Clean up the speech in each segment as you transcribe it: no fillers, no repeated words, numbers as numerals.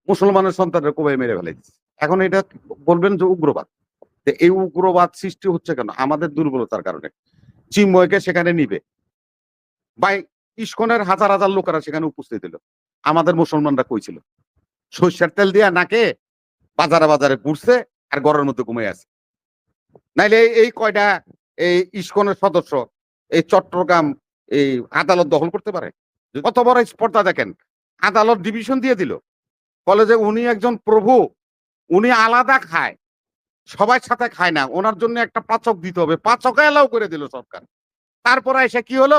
মুসলমানের সন্তানরা কোবাই মেরে ফেলে দিচ্ছে। এখন এটা বলবেন যে উগ্রবাদ। এই উগ্রবাদ সৃষ্টি হচ্ছে কেন? আমাদের দুর্বলতার কারণে। চিন্ময়কে সেখানে নিবে। ভাই ইস্কনের হাজার হাজার লোকেরা সেখানে উপস্থিত হলো। আমাদের মুসলমানরা কই ছিল? সর্ষের তেল দিয়া নাকে বাজারে বাজারে ঘুরছে আর ঘরের মধ্যে ঘুমিয়ে আছে। নাইলে এই কয়টা এই ইস্কনের সদস্য এই চট্টগ্রাম এই আদালত দখল করতে পারে? কত বড় স্পর্ধা দেখেন। আদালত ডিভিশন দিয়ে দিল। বলে যে উনি একজন প্রভু, উনি আলাদা খায়, সবার সাথে খায় না। ওনার জন্য একটা পাচক দিতে হবে। পাচক এলাও করে দিল সরকার। তারপরে এসে কি হলো?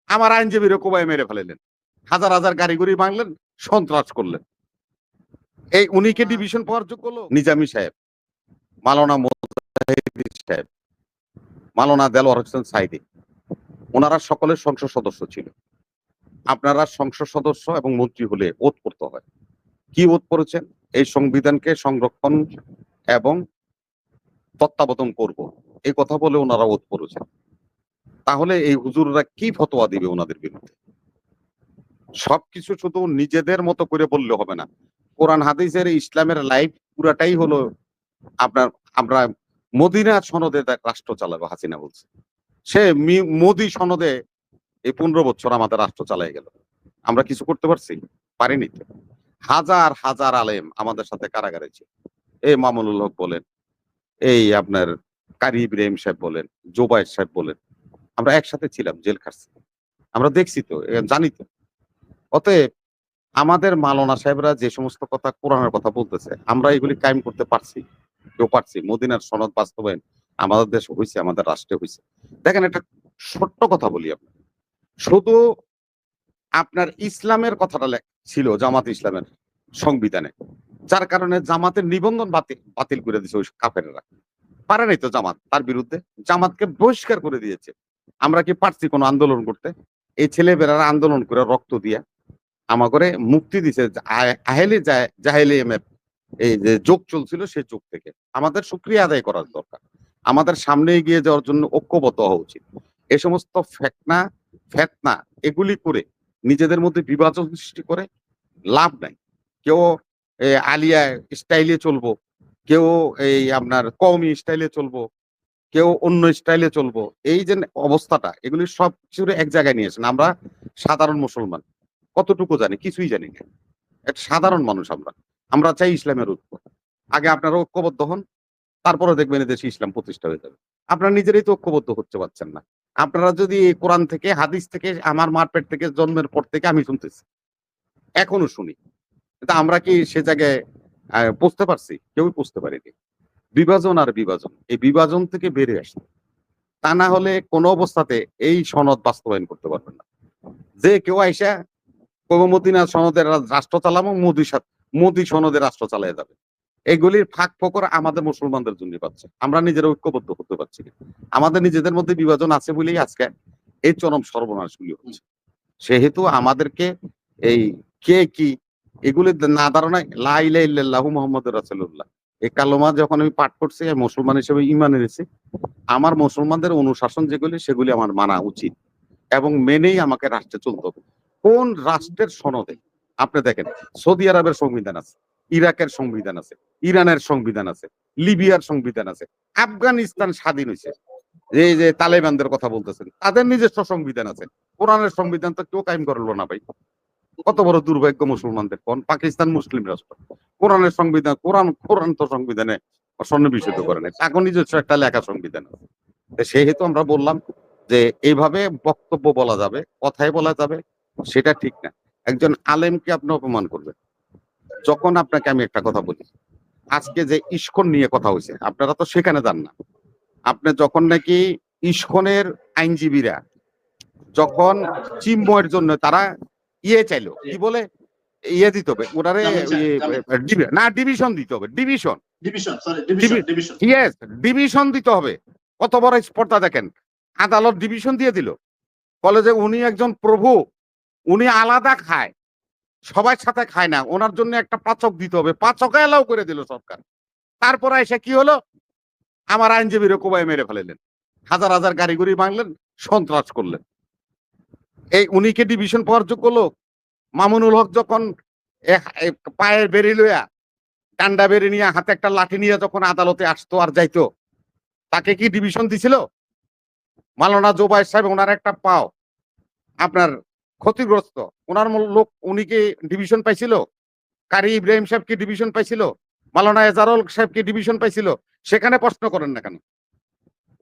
আমার আইনজীবীরা কোবায় মেরে ফেলাইলেন। হাজার হাজার গাড়ি ভাঙলেন, সন্ত্রাস করলেন। এই উনিকে ডিভিশন পাওয়ার যোগ্য হলো নিজামী সাহেব, মাওলানা মুজাহিদ সাহেব, মাওলানা দেলোয়ার হোসেন সাইদি। ওনারা সকলের সংসদ সদস্য ছিল। আপনারা সংসদ সদস্য এবং মন্ত্রী হলে ওত করতে হয়। কি ওত করেছেন? এই সংবিধানকে সংরক্ষণ এবং তত্ত্বাবধান করব, এই কথা বলে ওনারা ওত করেছেন। তাহলে এই হুজুররা কি ফতোয়া দিবে ওনাদের বিরুদ্ধে? সবকিছু শুধু নিজেদের মতো করে বললে হবে না। কোরআন হাদিসের ইসলামের লাইফ পুরাটাই হলো আপনার আমরা মদিনা সনদে রাষ্ট্র চালাবো হাসিনা বলছে। সে মোদি সনদে এই 15 বছর আমাদের রাষ্ট্র চালাই গেল। আমরা কিছু করতে পারছি? পারিনি তো। হাজার হাজার আলেম আমাদের সাথে কারাগারে ছিল। এই মামুনুল হক বলেন, এই আপনার কারি ইব্রাহিম সাহেব বলেন, জোবায়ের সাহেব বলেন, আমরা একসাথে ছিলাম, জেল খাটছি। আমরা দেখছি তো, জানি তো। অতএব আমাদের মাওলানা সাহেবরা যে সমস্ত কথা কোরআনের কথা বলতেছে, আমরা এগুলি কায়েম করতে পারছি, কেউ পারছি। মদিনার সনদ বাস্তবায়ন আমাদের দেশে হয়েছে, আমাদের রাষ্ট্রে হয়েছে। দেখেন একটা ছোট্ট কথা বলি আপনার, শুধু আপনার ইসলামের কথাটা ছিল জামাত ইসলামের সংবিধানে, যার কারণে জামাতের নিবন্ধন বাতিল করে দিয়েছে ওই কাফেররা। পারে নাই তো জামাত তার বিরুদ্ধে, জামাতকে বহিষ্কার করে দিয়েছে। আমরা কি পারছি কোনো আন্দোলন করতে? এই ছেলেবেলারা আন্দোলন করে রক্ত দিয়া আমাগরে মুক্তি দিছে আহেলি জাহেলি এই যে যোগ চলছিল সেই যোগ থেকে। আমাদের শুকরিয়া আদায় করার দরকার। আমাদের সামনে এগিয়ে যাওয়ার জন্য ঐক্যবদ্ধ হওয়া উচিত। এ সমস্ত ফেতনা এগুলি করে নিজেদের মধ্যে বিভাজন সৃষ্টি করে লাভ নাই। কেউ আলিয়া স্টাইলে চলবো, কেউ এই আপনার কওমি স্টাইলে চলবো, কেউ অন্য স্টাইলে চলবো। এই যে অবস্থাটা, এগুলি সব কিছু এক জায়গায় নিয়ে আসেন। আমরা সাধারণ মুসলমান কতটুকু জানি? কিছুই জানি না। একটা সাধারণ মানুষ আমরা। আমরা চাই ইসলামের ঐক্য। আগে আপনারা ঐক্যবদ্ধ হন, তারপরে দেখবেন দেশে ইসলাম প্রতিষ্ঠা হয়ে যাবে। আপনারা নিজেরাই তো ঐক্যবদ্ধ হতে পারছেন না। আপনারা যদি এই কোরআন থেকে, হাদিস থেকে, আমার মার পেট থেকে জন্মের পর থেকে আমি শুনতেছি, এখনো শুনি। কিন্তু আমরা কি সে জায়গায় পৌঁছতে পারছি? কেউই পৌঁছতে পারিনি। বিভাজন আর বিভাজন, এই বিভাজন থেকে বেরিয়ে আসতে, তা না হলে কোনো অবস্থাতে এই সনদ বাস্তবায়ন করতে পারবেন না। যে কেউ আইসা মদিনা সনদের রাষ্ট্র চালাবো, মোদি সনদের রাষ্ট্র চালিয়ে যাবে। এগুলির ফাঁক ফোকর আমাদের মুসলমানদের জন্য পাচ্ছে। আমরা নিজেরা ঐক্যবদ্ধ হতে পারছি না। আমাদের নিজেদের মধ্যে বিভাজন আছে বলেই আজকে এই চরম সর্বনাশগুলি হচ্ছে। সেহেতু আমাদেরকে এই কে কি এগুলি না ধারণায় লা ইলাহা ইল্লাল্লাহু মুহাম্মাদুর রাসূলুল্লাহ, এই কালেমা যখন আমি পাঠ করছি, মুসলমান হিসেবে ঈমান এনেছি, আমার মুসলমানদের অনুশাসন যেগুলি সেগুলি আমার মানা উচিত এবং মেনেই আমাকে রাষ্ট্রে চলতে হবে। কোন রাষ্ট্রের সনদে? আপনি দেখেন, সৌদি আরবের সংবিধান আছে, ইরাকের সংবিধান আছে, ইরানের সংবিধান আছে, লিবিয়ার সংবিধান আছে, আফগানিস্তান স্বাধীন হয়েছে, এই যে তালেবানদের কথা বলতেছেন, তাদের নিজস্ব সংবিধান আছে। কোরআনের সংবিধান তো কেউ কায়েম করলো না ভাই। কত বড় দুর্ভাগ্য মুসলমানদের। কোন পাকিস্তান মুসলিম রাষ্ট্র, কোরআনের সংবিধান, কোরআন তো সংবিধানে সন্নিবেশিত করে নাই, তাকে নিজস্ব একটা লেখা সংবিধান আছে। সেহেতু আমরা বললাম যে এইভাবে বক্তব্য বলা যাবে, কথাই বলা যাবে, সেটা ঠিক না। একজন আলেমকে আপনি অপমান করবেন। যখন আপনাকে আমি একটা কথা বলি, আজকে যে ইস্কন নিয়ে কথা হয়েছে, আপনারা তো সেখানে যান না। আপনি যখন নাকি ইস্কনের আইনজীবীরা যখন চিন্ময়ের জন্য তারা চাইলো, কি বলে দিতে হবে ওনারে, না ডিভিশন দিতে হবে, ডিভিশন দিতে হবে। কত বড় স্পর্ধা দেখেন। আদালত ডিভিশন দিয়ে দিল। বলে যে উনি একজন প্রভু, উনি আলাদা খায়, সবার সাথে খায় না। ওনার জন্য একটা পাচক দিতে হবে। পাচক এলাও করে দিল সরকার। তারপরে এসে কি হলো? আমার আইনজীবীরা কোবায় মেরে ফেলাইলেন। হাজার হাজার গাড়ি ভাঙলেন, সন্ত্রাস করলেন। এই উনিকে ডিভিশন পাওয়ার যোগ্য লোক মামুনুল হক যখন পায়ের বেরি লইয়া ডান্ডা বেরি নিয়ে হাতে একটা লাঠি নিয়ে যখন আদালতে আসতো আর যাইতো, তাকে কি ডিভিশন দিছিল? মাওলানা জোবায়ের সাহেব ওনার একটা পাও আপনার ক্ষতিগ্রস্ত, ওনার লোক উনি কি ডিভিশন পাইছিল? কারি ইব্রাহিম সাহেব কি ডিভিশন পাইছিল? মাওলানা এজারুল সাহেব কি ডিভিশন পাইছিল? সেখানে প্রশ্ন করেন না কেন?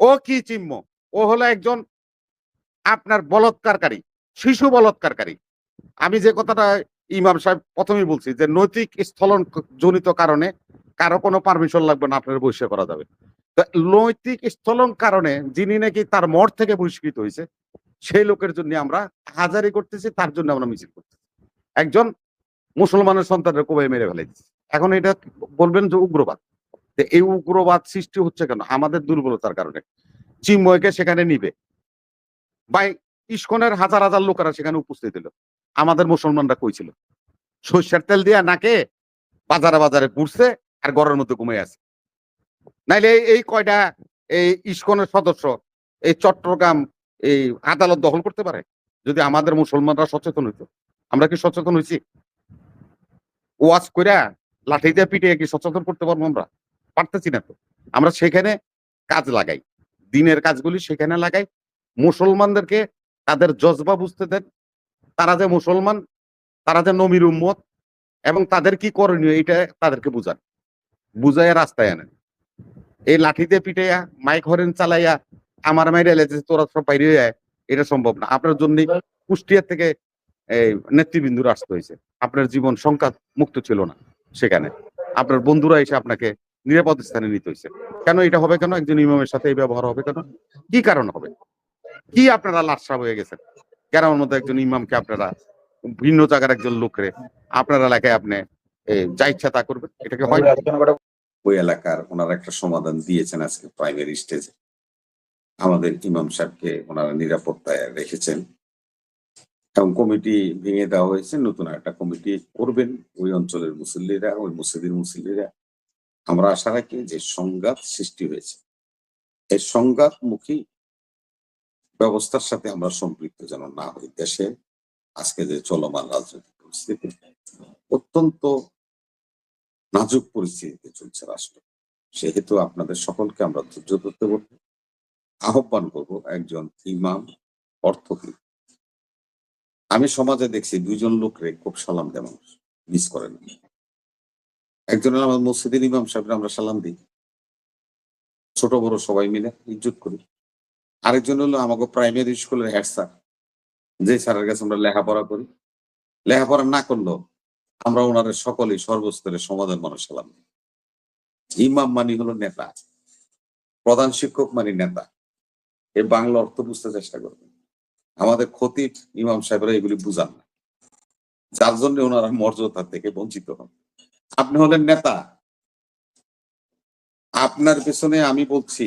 ও কি চিহ্ন? ও হলো একজন আপনার বলৎকারকারী, শিশু বলৎকারকারী। আমি যে কথাটা ইমাম সাহেব প্রথমেই বলছি যে নৈতিক স্থলন জনিত কারণে কারো কোনো পারমিশন লাগবে না, আপনার বহিষ্কার করা যাবে। তো নৈতিক স্থলন কারণে যিনি নাকি তার মঠ থেকে বহিষ্কৃত হয়েছে, সেই লোকের জন্য আমরা হাজারি করতেছি, তার জন্য আমরা মিছিল করতেছি। একজন মুসলমানের সন্তানের কোবাই মেরে ফেলাইছে। এখন এটা বলবেন যে উগ্রবাদ। এই উগ্রবাদ সৃষ্টি হচ্ছে কেন? আমাদের দুর্বলতার কারণে। চিন্ময়কে সেখানে নিবে বা ইস্কনের হাজার হাজার লোকেরা সেখানে উপস্থিত হলো। আমাদের মুসলমানরা কই ছিল? সর্ষের তেল দিয়া নাকে বাজারে বাজারে ঘুরছে আর ঘরের মধ্যে ঘুমিয়ে আছে। নাইলে এই কয়টা এই ইস্কনের সদস্য এই চট্টগ্রাম এই আদালত দখল করতে পারে? যদি আমাদের মুসলমানরা সচেতন হইতো। আমরা কি সচেতন হইছি? ওয়াজ কইরা লাঠি দিয়ে পিটিয়ে কি সচেতন করতে পারবো আমরা? পারতেছি না তো। আমরা সেখানে কাজ লাগাই। দিনের কাজগুলি সেখানে লাগাই। মুসলমানদেরকে তাদের জজবা বুঝতে দেন। তারা যে মুসলমান, তারা যে নবীর উম্মত এবং তাদের কি করণীয় এইটা তাদেরকে বুঝান। বুঝাইয়া রাস্তায় আনেন। এই লাঠি দিয়ে পিটাইয়া মাইক হরেন চালাইয়া আমার মাইরে এলে যে তোরা সব বাইরে হয়ে আয়, এটা সম্ভব না। আপনার জন্যই কুষ্টিয়া থেকে এই নেতৃবৃন্দুরা আসতে হয়েছে। আপনার জীবন সংঘাত মুক্ত ছিল না সেখানে। আপনার বন্ধুরা এসে আপনাকে নিরাপদ স্থানে নিতে হয়েছে। কেন এটা হবে কেন? একজন ইমামের সাথে এই ব্যবহার হবে কেন? কি কারণ হবে? কি আপনারা লাটসা হয়ে গেছেন? গ্রামের মধ্যে একজন ইমামকে আপনারা ভিন্ন জায়গার একজন লোকরে আপনার এলাকায় আপনি যা ইচ্ছা তা করবেন? এটা কি হয়? ওই এলাকার ওনারা একটা সমাধান দিয়েছেন আজকে প্রাইমারি স্টেজে। আমাদের ইমাম সাহেবকে ওনারা নিরাপত্তায় রেখেছেন এবং কমিটি ভেঙে দেওয়া হয়েছে, নতুন একটা কমিটি করবেন ওই অঞ্চলের মুসল্লিরা, ওই মসজিদের মুসল্লিরা। আমরা আশা রাখি যে সংঘাত সৃষ্টি হয়েছে, এই সংঘাতমুখী ব্যবস্থার সাথে আমরা সম্পৃক্ত যেন না হই। দেশে আজকে যে চলমান রাজনৈতিক পরিস্থিতি অত্যন্ত নাজুক পরিস্থিতিতে চলছে রাষ্ট্র, সেহেতু আপনাদের সকলকে আমরা ধৈর্য ধরতে বলবো, আহ্বান করবো একজন ইমাম অর্থকী। আমি সমাজে দেখছি দুইজন লোকরে খুব সালাম দেয় মানুষ, মিস করেন। একজন হলো আমার মসজিদের ইমাম সাহেব, আমরা সালাম দিই, ছোট বড় সবাই মিলে ইজ্জত করি। আরেকজন হলো আমাকে প্রাইমারি স্কুলের হেড স্যার, যে স্যারের কাছে আমরা লেখাপড়া করি, লেখাপড়া না করলেও আমরা ওনাদের সকলেই সর্বস্তরের সমাজের মানুষ সালাম দিই। ইমাম মানি হলো নেতা, প্রধান শিক্ষক মানি নেতা। এই বাংলা অর্থ বুঝতে চেষ্টা করবেন। আমাদের খতিব ইমাম সাহেবরা এগুলি বুঝান না, যার জন্য ওনারা মর্যাদা থেকে বঞ্চিত হন। আপনি হলেন নেতা, আপনার পেছনে আমি বলছি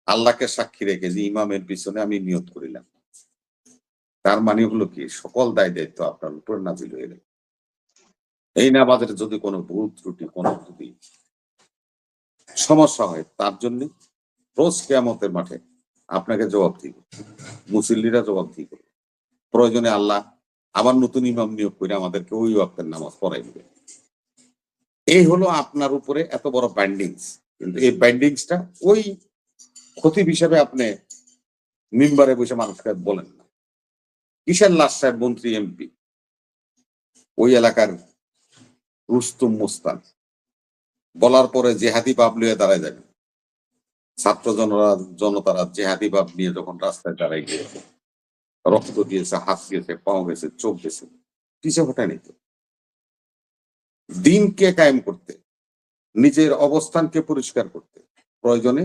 আল্লাহকে সাক্ষী রেখে যে ইমামের পিছনে আমি নিয়ত করিলাম, তার মানে হলো কি সকল দায় দায়িত্ব আপনার উপর নাজিল হয়ে গেল। এই নামাজের যদি কোনো ভুল ত্রুটি, কোনো যদি সমস্যা হয়, তার জন্য রোজ কিয়ামতের মাঠে আপনাকে জবাব দিব, মুসল্লিরা জবাব দিব। প্রয়োজনে আল্লাহ আবার নতুন ইমাম নিয়োগ করে আমাদেরকে ওই ওয়াক্তের নামাজ পড়াই দিবে। এই হলো আপনার উপরে এত বড় বাইন্ডিংস, কিন্তু এই বাইন্ডিংসটা ওই খতিব হিসেবে আপনি মিম্বারে বসে মানুষকে বলেন না। কিসের লাশ সাহেব মন্ত্রী এমপি, ওই এলাকার রুস্তুম মুস্তান বলার পরে জেহাদি ভাব নিয়ে দাঁড়ায় যাবে। ছাত্র জনতারা জেহাদি ভাব নিয়ে যখন রাস্তায় দাঁড়ায় গিয়েছে, রক্ত দিয়েছে, হাত গেছে, পাও গেছে, চোখ গেছে, পিছে হটায়নি তো। দিনকে কায়েম করতে, নিজের অবস্থানকে পরিষ্কার করতে প্রয়োজনে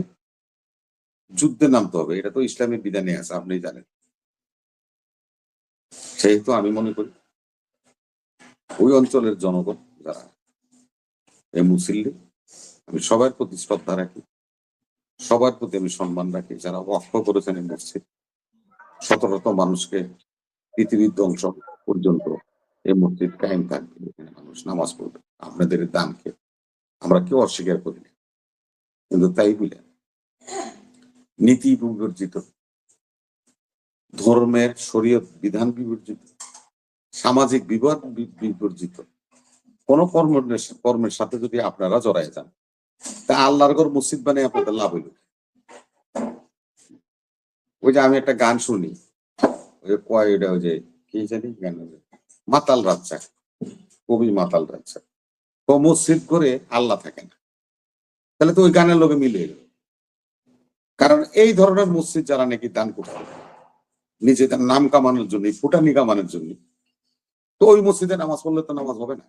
যুদ্ধে নামতে হবে, এটা তো ইসলামের বিধানে আছে, আপনি জানেন। সেহেতু আমি মনে করি ওই অঞ্চলের জনগণ যারা এই মুসল্লি, আমি সবার প্রতি শ্রদ্ধা রাখি, সবার প্রতি আমি সম্মান রাখি, যারা ওয়াকফ করেছেন এই মসজিদ, শত শত মানুষকে পৃথিবীর ধ্বংস পর্যন্ত এই মসজিদ কায়েম থাকবে, এখানে মানুষ নামাজ পড়বে, আপনাদের দানকে আমরা কেউ অস্বীকার করি না। কিন্তু তাই বলে নীতি বিবর্জিত, ধর্মের শরীয়ত বিধান বিবর্জিত, সামাজিক বিবাদ বিবর্জিত কোন কর্মের সাথে যদি আপনারা জড়ায় যান, তা আল্লাহর ঘর মসজিদ বানিয়ে আপনাদের লাভ হইল। ওই যে আমি একটা গান শুনি, ওই যে কয় ওইটা, ওই যে কি জানি গান, মাতাল রাজ্জাক, কবি মাতাল রাজ্জাক, তো মসজিদ করে আল্লাহ থাকে না, তাহলে তো ওই গানের লোকে মিলে গেল। কারণ এই ধরনের মসজিদ যারা নাকি দান করতে নিজেদের নাম কামানোর জন্য, ফুটানি কামানোর জন্য, তো ওই মসজিদে নামাজ পড়লে তো নামাজ হবে না।